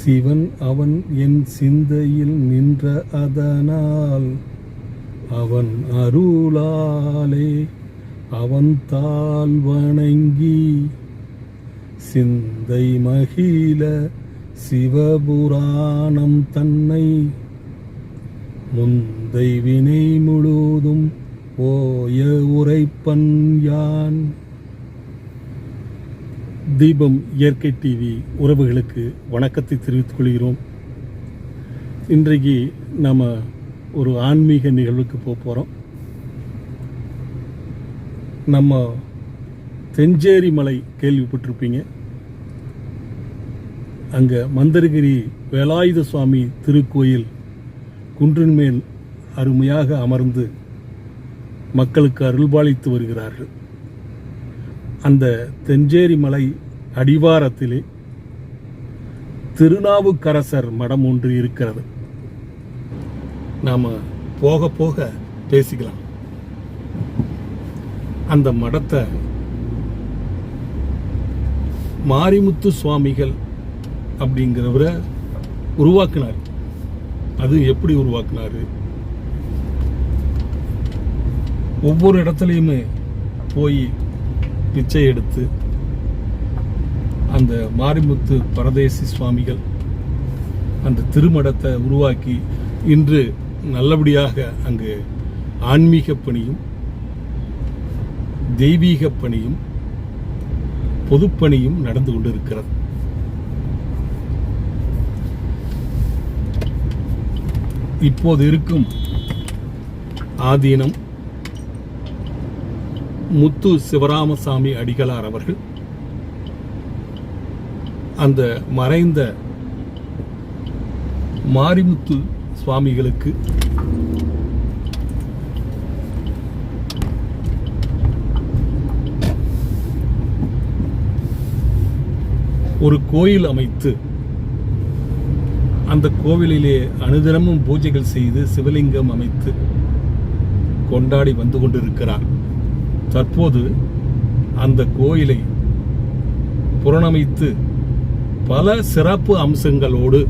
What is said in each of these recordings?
சிவன் அவன் என் சிந்தையில் நின்ற அதனால் அவன் அருளாலே அவன் தாள் வணங்கி சிந்தை மகிழ சிவபுராணம் தன்னை முந்தை வினை முழுதும் ஓய உரைப்பன் யான். தீபம் இயற்கை டிவி உறவுகளுக்கு வணக்கத்தை தெரிவித்துக் கொள்கிறோம். இன்றைக்கு நம்ம ஒரு ஆன்மீக நிகழ்வுக்கு போகிறோம். நம்ம தெஞ்சேரி மலை கேள்விப்பட்டிருப்பீங்க. அங்கே மந்திரகிரி வேலாயுத சுவாமி திருக்கோயில் குன்றின் மேல் அருமையாக அமர்ந்து மக்களுக்கு அருள்பாலித்து வருகிறார்கள். அந்த தெஞ்சேரி மலை அடிவாரத்திலே திருநாவுக்கரசர் மடம் ஒன்று இருக்கிறது. நாம் போக போக பேசிக்கலாம். அந்த மடத்தை மாரிமுத்து சுவாமிகள் அப்படிங்கிறவரை உருவாக்கினார். அது எப்படி உருவாக்கினார்? ஒவ்வொரு இடத்துலையுமே போய் பிச்சை எடுத்து அந்த மாரிமுத்து பரதேசி சுவாமிகள் அந்த திருமடத்தை உருவாக்கி இன்று நல்லபடியாக அங்கு ஆன்மீக பணியும் தெய்வீக பணியும் பொதுப்பணியும் நடந்து கொண்டிருக்கிறது. இப்போது இருக்கும் ஆதீனம் முத்து சிவராமசாமி அடிகளார் அவர்கள் அந்த மறைந்த மாரிமுத்து சுவாமிகளுக்கு ஒரு கோயில் அமைத்து அந்த கோவிலிலே அனுதினமும் பூஜைகள் செய்து சிவலிங்கம் அமைத்து கொண்டாடி வந்து கொண்டிருக்கிறார். தற்போது அந்த கோயிலை புனரமைத்து பல சிறப்பு அம்சங்களோடு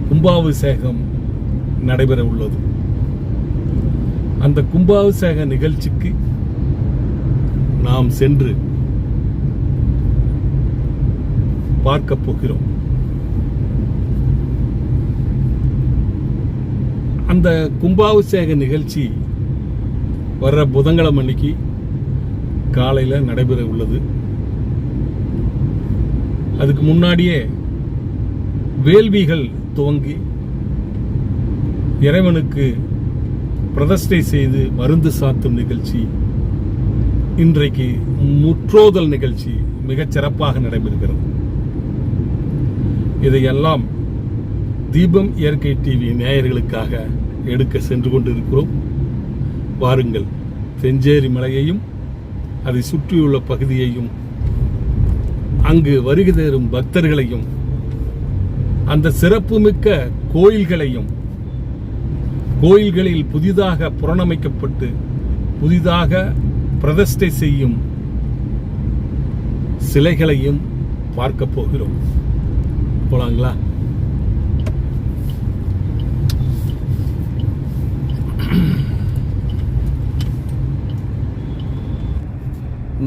கும்பாபிஷேகம் நடைபெற உள்ளது. அந்த கும்பாபிஷேக நிகழ்ச்சிக்கு நாம் சென்று பார்க்க போகிறோம். அந்த கும்பாபிஷேக நிகழ்ச்சி வர்ற புதன்கிழமை அன்னைக்கு காலையில் நடைபெற உள்ளது. அதுக்கு முன்னாடியே வேள்விகள் துவங்கி இறைவனுக்கு பிரதிஷ்டை செய்து மருந்து சாத்தும் நிகழ்ச்சி, இன்றைக்கு முற்றோதல் நிகழ்ச்சி மிகச் சிறப்பாக நடைபெறுகிறது. இதையெல்லாம் தீபம் இயற்கை டிவி நேயர்களுக்காக எடுக்க சென்று கொண்டிருக்கிறோம். வாருங்கள், தெஞ்சேரி மலையையும் அதை சுற்றியுள்ள பகுதியையும் அங்கு வருகை தரும் பக்தர்களையும் அந்த சிறப்புமிக்க கோயில்களையும் கோயில்களில் புதிதாக புனரமைக்கப்பட்டு புதிதாக பிரதிஷ்டை செய்யும் சிலைகளையும் பார்க்க போகிறோம். போலாங்களா?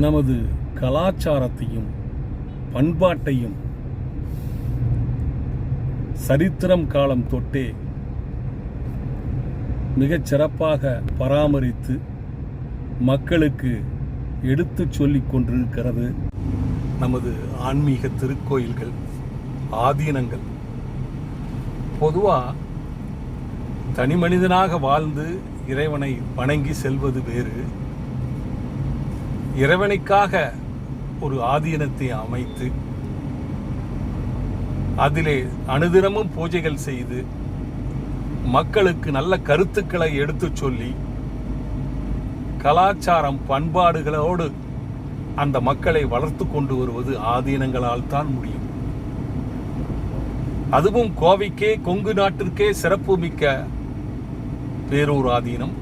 நமது கலாச்சாரத்தையும் பண்பாட்டையும் சரித்திரம் காலம் தொட்டே மிகச் சிறப்பாக பராமரித்து மக்களுக்கு எடுத்து சொல்லிக் கொண்டிருக்கிறது நமது ஆன்மீக திருக்கோயில்கள், ஆதீனங்கள். பொதுவாக தனி மனிதனாக வாழ்ந்து இறைவனை வணங்கி செல்வது வேறு, இறைவனுக்காக ஒரு ஆதீனத்தை அமைத்து அதிலே அனுதினமும் பூஜைகள் செய்து மக்களுக்கு நல்ல கருத்துக்களை எடுத்துச் சொல்லி கலாச்சாரம் பண்பாடுகளோடு அந்த மக்களை வளர்த்து கொண்டு வருவது ஆதீனங்களால் தான் முடியும். அதுவும் கோவைக்கே, கொங்கு நாட்டிற்கே சிறப்பு மிக்க பேரூர் ஆதீனம்,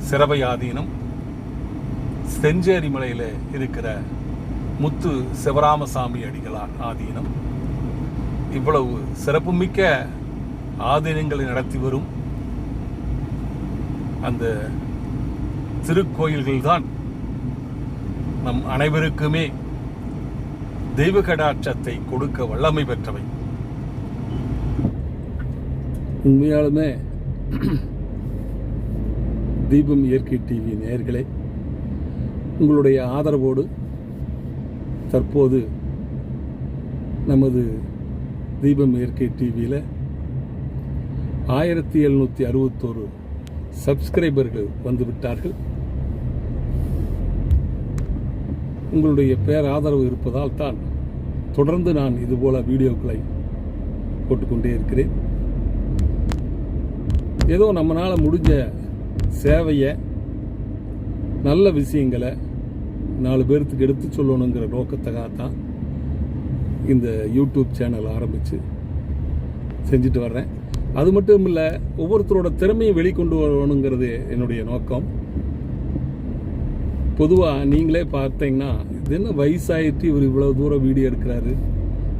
சிரவை ஆதீனம், தெஞ்சேரி மலையில் இருக்கிற முத்து சிவராமசாமி அடிகளார் ஆதீனம், இவ்வளவு சிறப்புமிக்க ஆதீனங்களை நடத்தி வரும் அந்த திருக்கோயில்கள்தான் நம் அனைவருக்குமே தெய்வ கடாட்சத்தை கொடுக்க வல்லமை பெற்றவை. உண்மையாலுமே தீபம் இயற்கை டிவி நேயர்களே, உங்களுடைய ஆதரவோடு தற்போது நமது தீபம் இயற்கை டிவியில் 1761 சப்ஸ்கிரைபர்கள் வந்துவிட்டார்கள். உங்களுடைய பேராதரவு இருப்பதால் தான் தொடர்ந்து நான் இதுபோல வீடியோக்களை போட்டுக்கொண்டே இருக்கிறேன். ஏதோ நம்மளால் முடிஞ்ச சேவையை, நல்ல விஷயங்களை 4 பேர்த்துக்கு எடுத்து சொல்லணுங்கிற நோக்கத்துக்காகத்தான் இந்த யூடியூப் சேனல் ஆரம்பித்து செஞ்சுட்டு வர்றேன். அது மட்டும் இல்லை, ஒவ்வொருத்தரோட திறமையை வெளிக்கொண்டு வரணுங்கிறது என்னுடைய நோக்கம். பொதுவாக நீங்களே பார்த்தீங்கன்னா, இது என்ன வயசாகிட்டு இவர் இவ்வளோ தூரம் வீடியோ எடுக்கிறாரு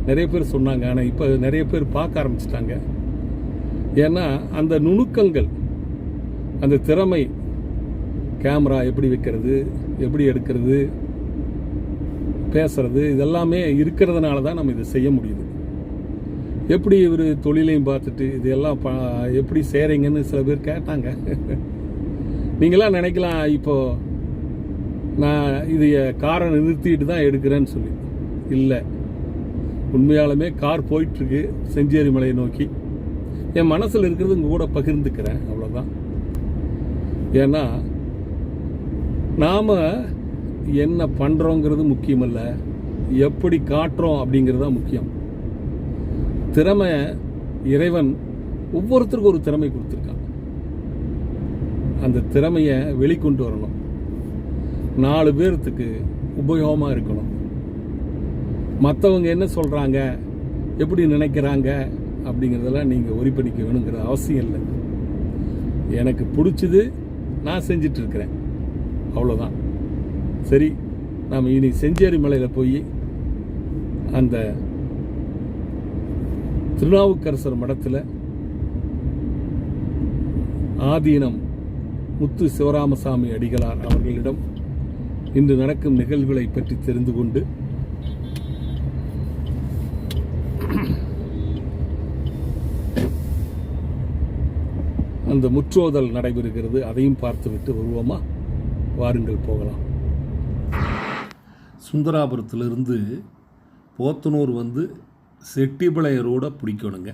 நிறைய பேர் சொன்னாங்க. ஆனால் இப்போ நிறைய பேர் பார்க்க ஆரம்பிச்சிட்டாங்க. ஏன்னா அந்த நுணுக்கங்கள், அந்த திறமை, கேமரா எப்படி வைக்கிறது, எப்படி எடுக்கிறது, பேசுறது, இதெல்லாமே இருக்கிறதுனால தான் நம்ம இதை செய்ய முடியுது. எப்படி இவர் தொழிலையும் பார்த்துட்டு இதெல்லாம் எப்படி செய்கிறீங்கன்னு சில பேர் கேட்டாங்க. நீங்களாம் நினைக்கலாம் இப்போது நான் இது காரை நிறுத்திட்டு தான் எடுக்கிறேன்னு சொல்லி. இல்லை, உண்மையாலுமே கார் போயிட்டுருக்கு செஞ்சேரி மலையை நோக்கி. என் மனசில் இருக்கிறது உங்கள் கூட பகிர்ந்துக்கிறேன், அவ்வளோதான். ஏன்னா நாம் என்ன பண்ணுறோங்கிறது முக்கியமல்ல, எப்படி காட்டுறோம் அப்படிங்கிறது தான் முக்கியம். திறமை இறைவன் ஒவ்வொருத்தருக்கும் ஒரு திறமை கொடுத்துருக்கான். அந்த திறமையை வெளிக்கொண்டு வரணும், 4 பேர்த்துக்கு உபயோகமாக இருக்கணும். மற்றவங்க என்ன சொல்கிறாங்க, எப்படி நினைக்கிறாங்க அப்படிங்கிறதெல்லாம் நீங்கள் ஒரி பண்ணிக்க வேணுங்கிற அவசியம் இல்லை. எனக்கு பிடிச்சது நான் செஞ்சிட்ருக்கிறேன், அவ்வளோதான். சரி, நாம் இனி செஞ்சேரி மலையில் போய் அந்த திருநாவுக்கரசர் மடத்தில் ஆதீனம் முத்து சிவராமசாமி அடிகளார் அவர்களிடம் இன்று நடக்கும் நிகழ்வுகளை பற்றி தெரிந்து கொண்டு அந்த முற்றோதல் நடைபெறுகிறது, அதையும் பார்த்துவிட்டு வருவோமா? வாருங்கள், போகலாம். சுந்தராபுரத்திலிருந்து போத்தனூர் வந்து செட்டிபாளையம் ரோடை பிடிக்கணுங்க.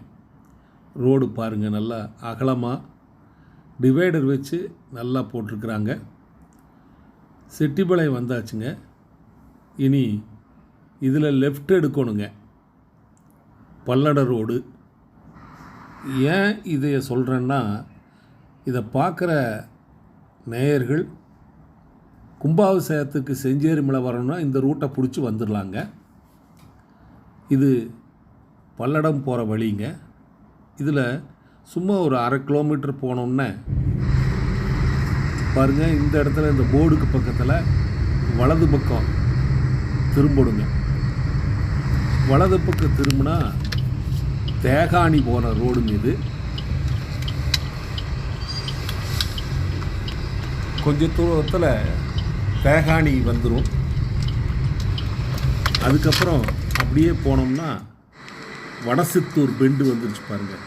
ரோடு பாருங்கள், நல்லா அகலமாக டிவைடர் வச்சு நல்லா போட்டிருக்கிறாங்க. செட்டிபாளையம் வந்தாச்சுங்க. இனி இதில் லெஃப்ட் எடுக்கணுங்க, பல்லட ரோடு. ஏன் இதை சொல்கிறேன்னா, இதை பார்க்குற நேயர்கள் கும்பாபிஷேகத்துக்கு செஞ்சேரி மலை வரணும்னா இந்த ரூட்டை பிடிச்சி வந்துடலாங்க. இது பல்லடம் போகிற வழிங்க. இதில் சும்மா ஒரு 1/2 கிலோமீட்டர் போனோம்னா பாருங்கள், இந்த இடத்துல இந்த போர்டுக்கு பக்கத்தில் வலது பக்கம் திரும்பணுங்க. வலது பக்கம் திரும்பினா தேகாணி போகிற ரோடுங்க. இது கொஞ்ச தூரத்தில் தேகாணி வந்துடும். அதுக்கப்புறம் அப்படியே போனோம்னா வடசித்தூர் பெண்டு வந்துருச்சு பாருங்கள்.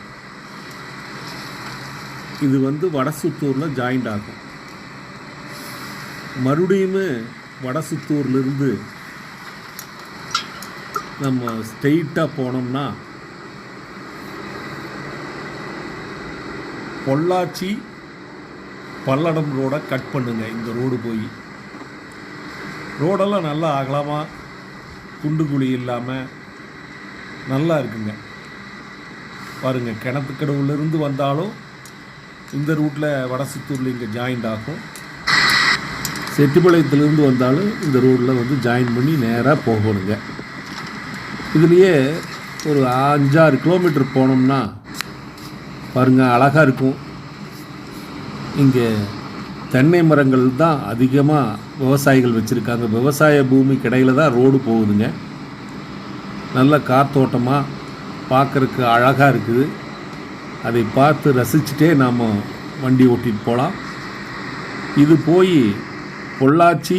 இது வந்து வடசித்தூரில் ஜாயிண்ட் ஆகும். மறுபடியும் வடசித்தூர்லேருந்து நம்ம ஸ்ட்ரெயிட்டாக போனோம்னா பொள்ளாச்சி பல்லடம் ரோடை கட் பண்ணுங்க. இந்த ரோடு போய் ரோடெல்லாம் நல்லா அகலமாக குண்டு குழி இல்லாமல் நல்லா இருக்குங்க. பாருங்கள், கிணத்துக்கடவுலேருந்து வந்தாலும் இந்த ரூட்டில் வடசித்தூரில் இங்கே ஜாயிண்ட் ஆகும். செட்டிபாளையத்துலேருந்து வந்தாலும் இந்த ரோடில் வந்து ஜாயின் பண்ணி நேராக போகணுங்க. இதுலேயே ஒரு 5-6 கிலோமீட்டர் போனோம்னா பாருங்கள், அழகாக இருக்கும். இங்கே தென்னை மரங்கள் தான் அதிகமாக விவசாயிகள் வச்சுருக்காங்க. விவசாய பூமி கிடையில தான் ரோடு போகுதுங்க. நல்ல காத்தோட்டமாக பார்க்குறதுக்கு அழகாக இருக்குது. அதை பார்த்து ரசிச்சுட்டே நாம் வண்டி ஓட்டிகிட்டு போகலாம். இது போய் பொள்ளாச்சி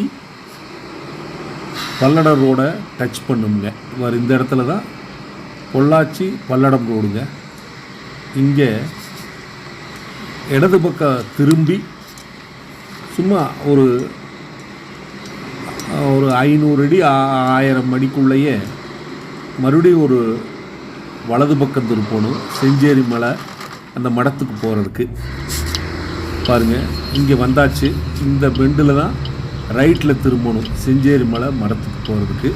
பல்லடம் ரோடை டச் பண்ணுங்க. இந்த இடத்துல தான் பொள்ளாச்சி பல்லடம் ரோடுங்க. இங்கே இடது பக்கம் திரும்பி சும்மா ஒரு 500 அடி 1000 அடிக்குள்ளேயே மறுபடியும் ஒரு வலது பக்கம் திருப்பணும். செஞ்சேரி மலை அந்த மடத்துக்கு போகிறதுக்கு பாருங்கள். இங்கே வந்தாச்சு. இந்த பெண்டில் தான் ரைட்டில் திரும்பணும் செஞ்சேரி மலை மடத்துக்கு போகிறதுக்கு.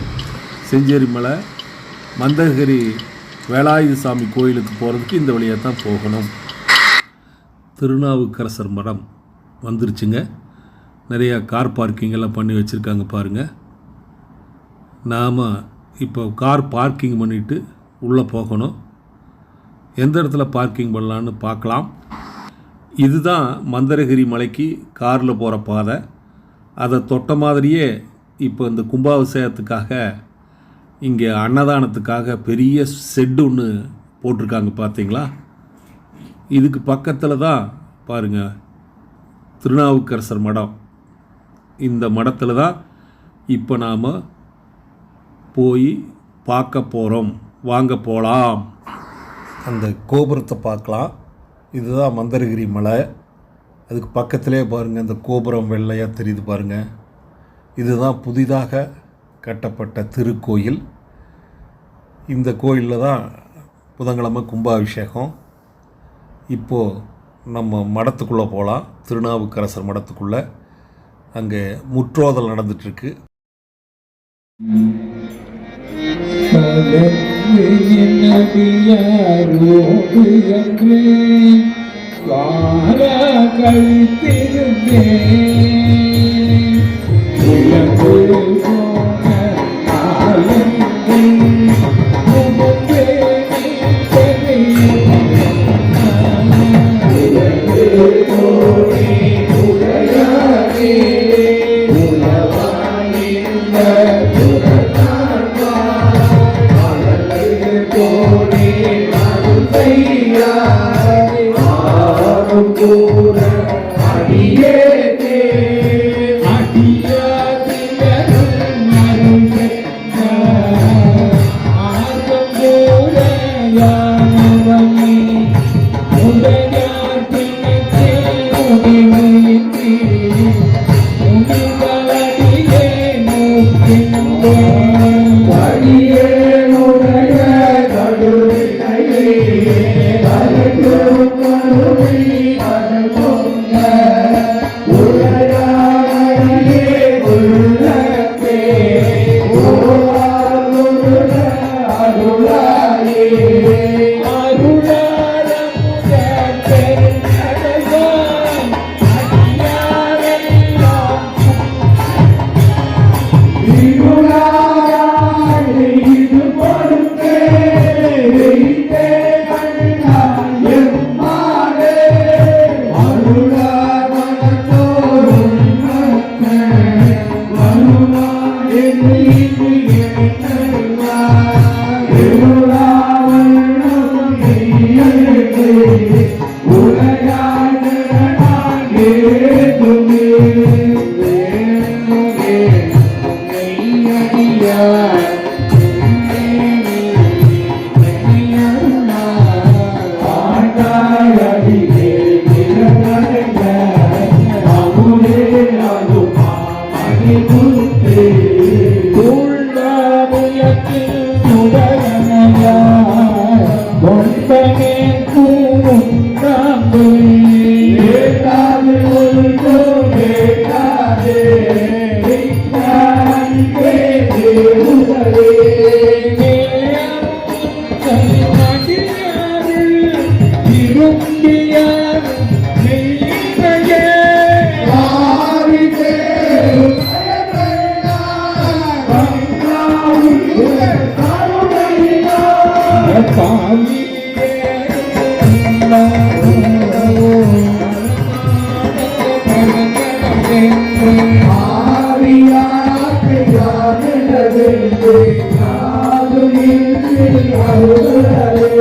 செஞ்சேரி மலை மந்தகிரி வேலாயுத சாமி கோயிலுக்கு போகிறதுக்கு இந்த வழியாக தான் போகணும். திருநாவுக்கரசர் மடம் வந்துருச்சுங்க. நிறையா கார் பார்க்கிங் எல்லாம் பண்ணி வச்சுருக்காங்க பாருங்கள். நாம் இப்போ கார் பார்க்கிங் பண்ணிவிட்டு உள்ளே போகணும். எந்த இடத்துல பார்க்கிங் பண்ணலான்னு பார்க்கலாம். இதுதான் மந்தரகிரி மலைக்கு காரில் போகிற பாதை. அதை தொட்ட மாதிரியே இப்போ இந்த கும்பாபிஷேகத்துக்காக இங்கே அன்னதானத்துக்காக பெரிய செட்டு ஒன்று போட்டிருக்காங்க பார்த்தீங்களா. இதுக்கு பக்கத்தில் தான் பாருங்கள் திருநாவுக்கரசர் மடம். இந்த மடத்தில் தான் இப்போ நாம் போய் பார்க்க போகிறோம். வாங்க போகலாம். அந்த கோபுரத்தை பார்க்கலாம். இதுதான் மந்தரகிரி மலை. அதுக்கு பக்கத்திலே பாருங்கள் இந்த கோபுரம் வெள்ளையாக தெரியுது பாருங்கள். இதுதான் புதிதாக கட்டப்பட்ட திருக்கோயில். இந்த கோயிலில் தான் புதன்கிழமை கும்பாபிஷேகம். இப்போது நம்ம மடத்துக்குள்ளே போகலாம். திருநாவுக்கரசர் மடத்துக்குள்ளே அங்கே முற்றோதல் நடந்துட்டுருக்கு. ஆவியானது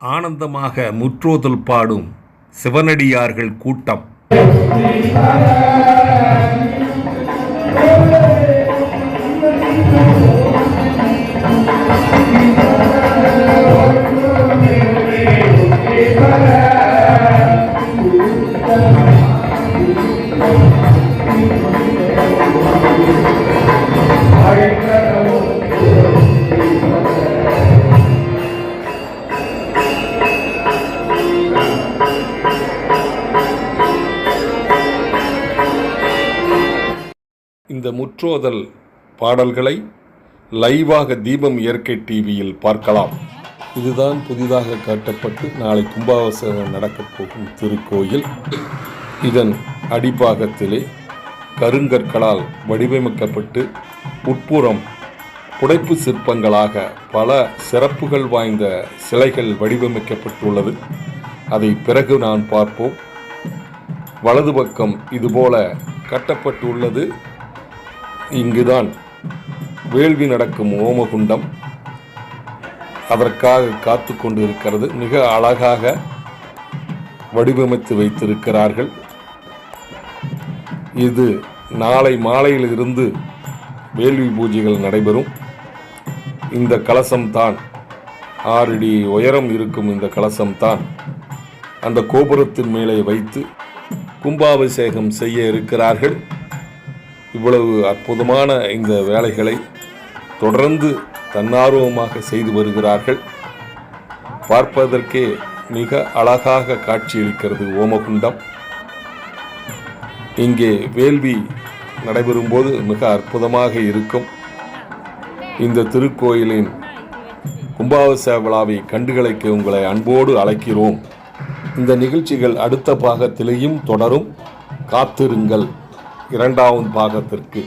ஆனந்தமாக முற்றோதல் பாடும் சிவனடியார்கள் கூட்டம். இந்த முற்றோதல் பாடல்களை லைவாக தீபம் இயற்கை டிவியில் பார்க்கலாம். இதுதான் புதிதாக கட்டப்பட்டு நாளை கும்பாபிஷேகம் நடக்கப் போகும் திருக்கோயில். இதன் அடிப்பாகத்திலே கருங்கற்களால் வடிவமைக்கப்பட்டு உட்புறம் புடைப்பு சிற்பங்களாக பல சிறப்புகள் வாய்ந்த சிலைகள் வடிவமைக்கப்பட்டுள்ளது. அதை பிறகு நான் பார்ப்போம். வலது பக்கம் இதுபோல கட்டப்பட்டுள்ளது. இங்குதான் வேள்வி நடக்கும் ஓமகுண்டம் அதற்காக காத்து கொண்டு இருக்கிறது. மிக அழகாக வடிவமைத்து வைத்திருக்கிறார்கள். இது நாளை மாலையில் இருந்து வேள்வி பூஜைகள் நடைபெறும். இந்த கலசம்தான் 6 அடி உயரம் இருக்கும். இந்த கலசம்தான் அந்த கோபுரத்தின் மேலே வைத்து கும்பாபிஷேகம் செய்ய இருக்கிறார்கள். இவ்வளவு அற்புதமான இந்த வேலைகளை தொடர்ந்து தன்னார்வமாக செய்து வருகிறார்கள். பார்ப்பதற்கே மிக அழகாக காட்சியளிக்கிறது ஓமகுண்டம். இங்கே வேள்வி நடைபெறும்போது மிக அற்புதமாக இருக்கும். இந்த திருக்கோயிலின் கும்பாபிஷேக விழாவை கண்டுகளிக்க உங்களை அன்போடு அழைக்கிறோம். இந்த நிகழ்ச்சிகள் அடுத்த பாகத்திலேயும் தொடரும். காத்திருங்கள் 2வது பாகத்திற்கு.